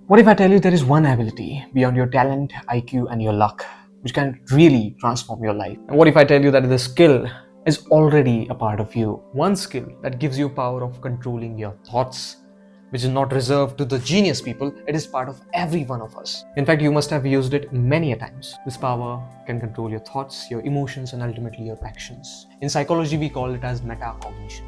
What if I tell you there is one ability beyond your talent, IQ, and your luck, which can really transform your life? And what if I tell you that the skill is already a part of you? One skill that gives you power of controlling your thoughts, which is not reserved to the genius people, it is part of every one of us. In fact, you must have used it many a times. This power can control your thoughts, your emotions, and ultimately your actions. In psychology, we call it as metacognition.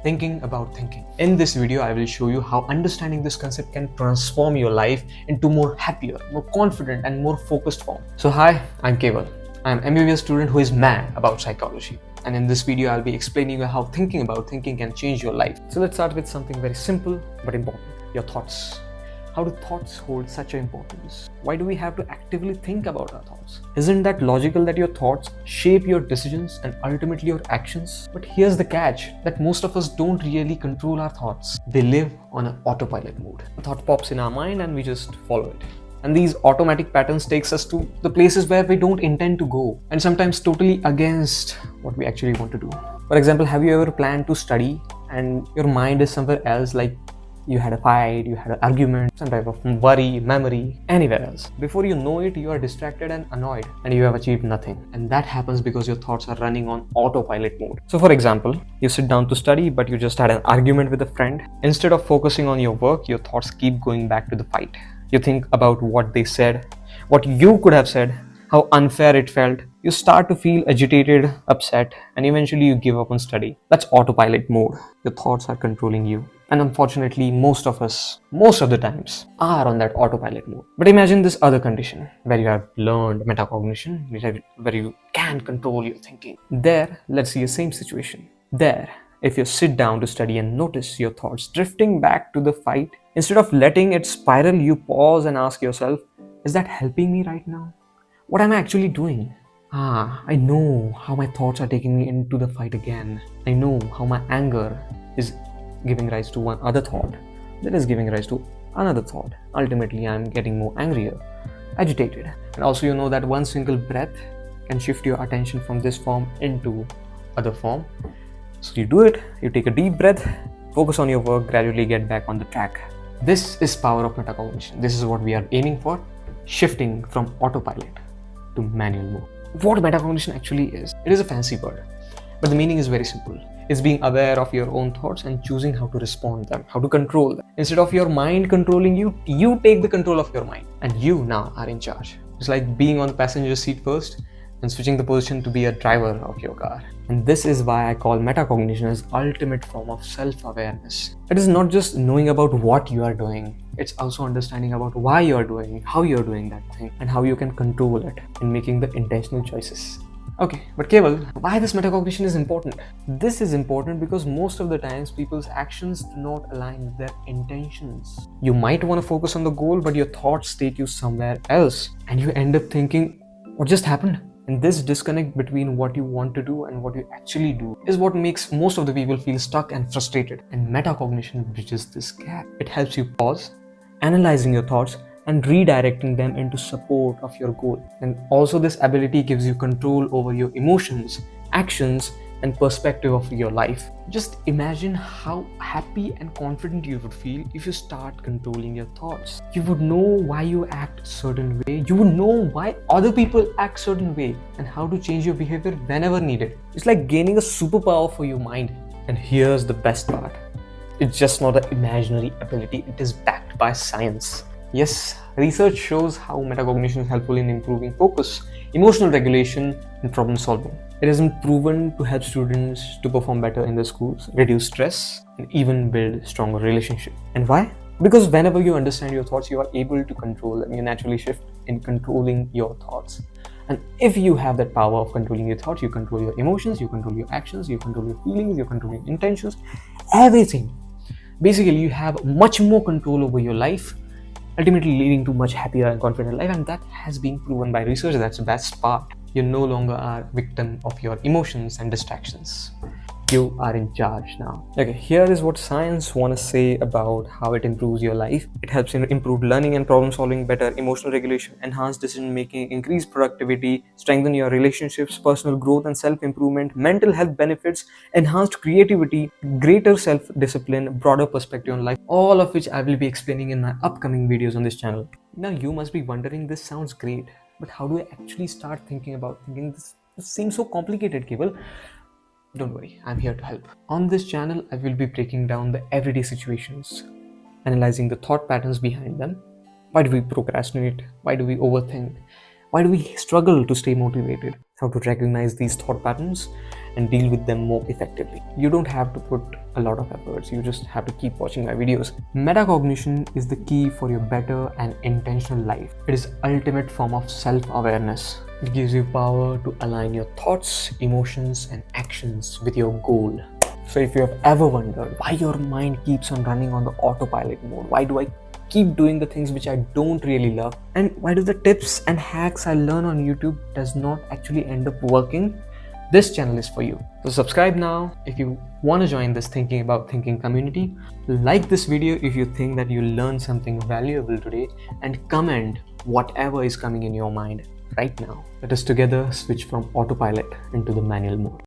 Thinking about thinking. In this video, I will show you how understanding this concept can transform your life into more happier, more confident, and more focused form. So hi, I'm Keval. I'm an MBBS student who is mad about psychology. And in this video, I'll be explaining you how thinking about thinking can change your life. So let's start with something very simple but important, your thoughts. How do thoughts hold such an importance? Why do we have to actively think about our thoughts? Isn't that logical that your thoughts shape your decisions and ultimately your actions? But here's the catch, that most of us don't really control our thoughts. They live on an autopilot mode. A thought pops in our mind and we just follow it. And these automatic patterns takes us to the places where we don't intend to go, and sometimes totally against what we actually want to do. For example, have you ever planned to study and your mind is somewhere else, like you had a fight, you had an argument, some type of worry, memory, anywhere else. Before you know it, you are distracted and annoyed and you have achieved nothing. And that happens because your thoughts are running on autopilot mode. So for example, you sit down to study, but you just had an argument with a friend. Instead of focusing on your work, your thoughts keep going back to the fight. You think about what they said, what you could have said, how unfair it felt. You start to feel agitated, upset, and eventually you give up on study. That's autopilot mode. Your thoughts are controlling you. And unfortunately, most of us, most of the times, are on that autopilot mode. But imagine this other condition where you have learned metacognition, where you can control your thinking. There, let's see the same situation. There, if you sit down to study and notice your thoughts drifting back to the fight, instead of letting it spiral, you pause and ask yourself, is that helping me right now? What am I actually doing? I know how my thoughts are taking me into the fight again. I know how my anger is giving rise to one other thought that is giving rise to another thought. Ultimately, I'm getting more angrier, agitated. And also, you know that one single breath can shift your attention from this form into other form. So you do it, you take a deep breath, focus on your work, gradually get back on the track. This is power of metacognition. This is what we are aiming for, shifting from autopilot to manual mode. What metacognition actually is, it is a fancy word, but the meaning is very simple. It's being aware of your own thoughts and choosing how to respond to them, how to control them. Instead of your mind controlling you, you take the control of your mind and you now are in charge. It's like being on the passenger seat first and switching the position to be a driver of your car. And this is why I call metacognition as ultimate form of self-awareness. It is not just knowing about what you are doing, it's also understanding about why you are doing, how you are doing that thing, and how you can control it in making the intentional choices. Okay, but Keval, why this metacognition is important? This is important because most of the times people's actions do not align with their intentions. You might want to focus on the goal, but your thoughts take you somewhere else, and you end up thinking, what just happened? And this disconnect between what you want to do and what you actually do is what makes most of the people feel stuck and frustrated. And metacognition bridges this gap. It helps you pause, analyzing your thoughts, and redirecting them into support of your goal. And also this ability gives you control over your emotions, actions, and perspective of your life. Just imagine how happy and confident you would feel if you start controlling your thoughts. You would know why you act a certain way. You would know why other people act a certain way and how to change your behavior whenever needed. It's like gaining a superpower for your mind. And here's the best part. It's just not an imaginary ability, it is backed by science. Yes, research shows how metacognition is helpful in improving focus, emotional regulation, and problem solving. It has been proven to help students to perform better in their schools, reduce stress, and even build stronger relationships. And why? Because whenever you understand your thoughts, you are able to control them. You naturally shift in controlling your thoughts. And if you have that power of controlling your thoughts, you control your emotions, you control your actions, you control your feelings, you control your intentions, everything. Basically, you have much more control over your life, ultimately leading to much happier and confident life. And that has been proven by research. That's the best part. You no longer are victim of your emotions and distractions. You are in charge now. Okay, here is what science want to say about how it improves your life. It helps in improve learning and problem solving, better emotional regulation, enhanced decision making, increased productivity, strengthen your relationships, personal growth and self improvement, mental health benefits, enhanced creativity, greater self discipline, broader perspective on life. All of which I will be explaining in my upcoming videos on this channel. Now you must be wondering, this sounds great, but how do I actually start thinking about thinking this? This seems so complicated, Keval. Don't worry, I'm here to help. On this channel, I will be breaking down the everyday situations, analyzing the thought patterns behind them. Why do we procrastinate? Why do we overthink? Why do we struggle to stay motivated? How to recognize these thought patterns and deal with them more effectively. You don't have to put a lot of efforts, you just have to keep watching my videos. Metacognition is the key for your better and intentional life. It is ultimate form of self-awareness. It gives you power to align your thoughts, emotions, and actions with your goal. So if you have ever wondered why your mind keeps on running on the autopilot mode, why do I keep doing the things which I don't really love, and why do the tips and hacks I learn on YouTube does not actually end up working, this channel is for you. So subscribe now if you want to join this Thinking About Thinking community. Like this video if you think that you learned something valuable today, and comment whatever is coming in your mind right now. Let us together switch from autopilot into the manual mode.